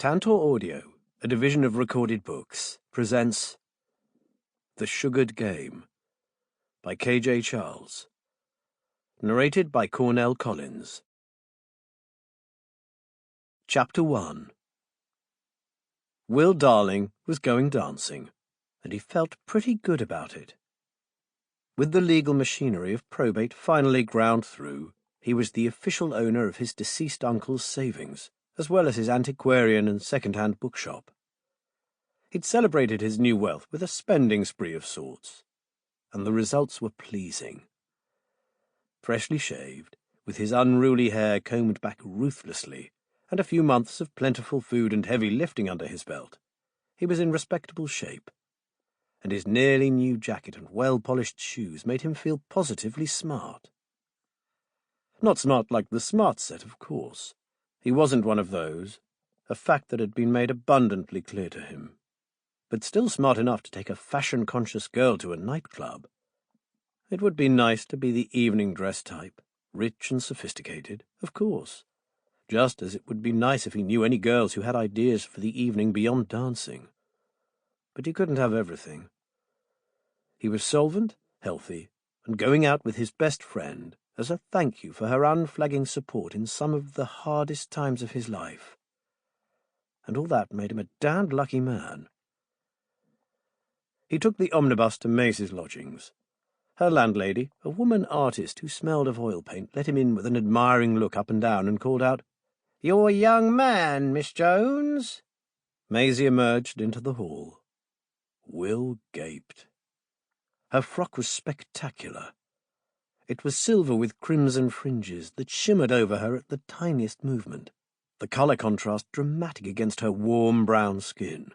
Tantor Audio, a division of Recorded Books, presents The Sugared Game by K.J. Charles. Narrated by Cornell Collins. Chapter 1. Will Darling was going dancing, and he felt pretty good about it. With the legal machinery of probate finally ground through, he was the official owner of his deceased uncle's savings, as well as his antiquarian and second-hand bookshop. He'd celebrated his new wealth with a spending spree of sorts, and the results were pleasing. Freshly shaved, with his unruly hair combed back ruthlessly, and a few months of plentiful food and heavy lifting under his belt, he was in respectable shape, and his nearly new jacket and well-polished shoes made him feel positively smart. Not smart like the smart set, of course. He wasn't one of those, a fact that had been made abundantly clear to him, but still smart enough to take a fashion-conscious girl to a nightclub. It would be nice to be the evening dress type, rich and sophisticated, of course, just as it would be nice if he knew any girls who had ideas for the evening beyond dancing. But he couldn't have everything. He was solvent, healthy, and going out with his best friend as a thank you for her unflagging support in some of the hardest times of his life. And all that made him a damned lucky man. He took the omnibus to Maisie's lodgings. Her landlady, a woman artist who smelled of oil paint, let him in with an admiring look up and down and called out, "You're a young man, Miss Jones." Maisie emerged into the hall. Will gaped. Her frock was spectacular. It was silver with crimson fringes that shimmered over her at the tiniest movement, the colour contrast dramatic against her warm brown skin,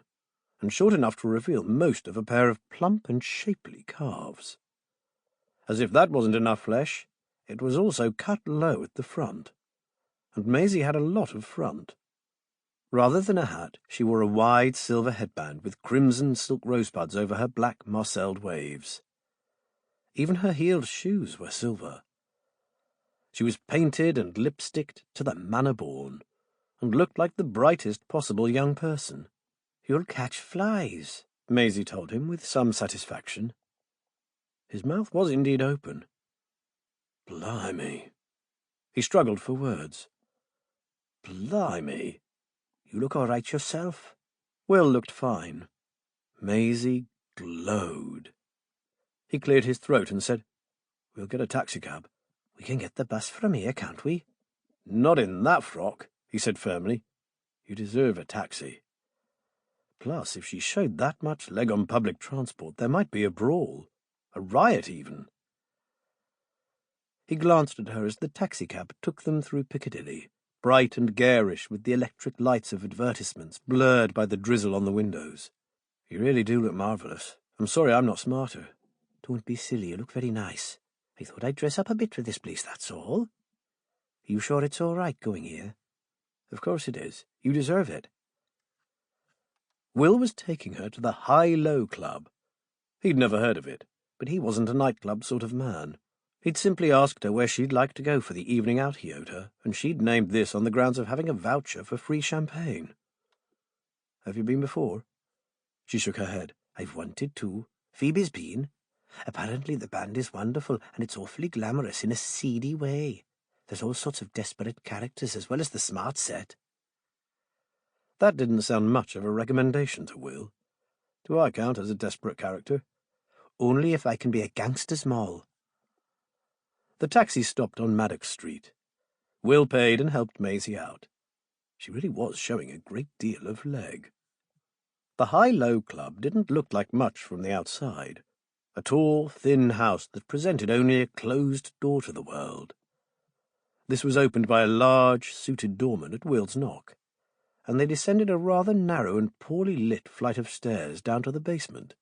and short enough to reveal most of a pair of plump and shapely calves. As if that wasn't enough flesh, it was also cut low at the front, and Maisie had a lot of front. Rather than a hat, she wore a wide silver headband with crimson silk rosebuds over her black marcelled waves. Even her heeled shoes were silver. She was painted and lipsticked to the manner born, and looked like the brightest possible young person. "You'll catch flies," Maisie told him with some satisfaction. His mouth was indeed open. Blimey. He struggled for words. Blimey. "You look all right yourself." Will looked fine. Maisie glowed. He cleared his throat and said, "We'll get a taxicab." "We can get the bus from here, can't we?" "Not in that frock," he said firmly. "You deserve a taxi." Plus, if she showed that much leg on public transport, there might be a brawl, a riot even. He glanced at her as the taxicab took them through Piccadilly, bright and garish with the electric lights of advertisements blurred by the drizzle on the windows. "You really do look marvellous. I'm sorry I'm not smarter." "Don't be silly, you look very nice. I thought I'd dress up a bit for this place, that's all." "Are you sure it's all right going here?" "Of course it is. You deserve it." Will was taking her to the High-Low Club. He'd never heard of it, but he wasn't a nightclub sort of man. He'd simply asked her where she'd like to go for the evening out he owed her, and she'd named this on the grounds of having a voucher for free champagne. "Have you been before?" She shook her head. "I've wanted to. Phoebe's been. Apparently the band is wonderful, and it's awfully glamorous in a seedy way. There's all sorts of desperate characters as well as the smart set." That didn't sound much of a recommendation to Will. "Do I count as a desperate character?" "Only if I can be a gangster's moll." The taxi stopped on Maddox Street. Will paid and helped Maisie out. She really was showing a great deal of leg. The High-Low Club didn't look like much from the outside. A tall, thin house that presented only a closed door to the world. This was opened by a large, suited doorman at Will's knock, and they descended a rather narrow and poorly lit flight of stairs down to the basement.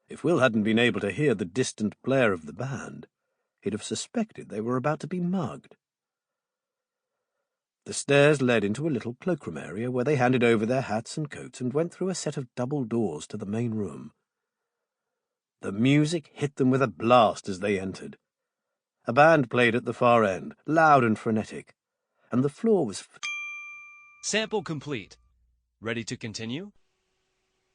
If Will hadn't been able to hear the distant blare of the band, he'd have suspected they were about to be mugged. The stairs led into a little cloakroom area where they handed over their hats and coats and went through a set of double doors to the main room. The music hit them with a blast as they entered. A band played at the far end, loud and frenetic, and the floor was... Sample complete. Ready to continue?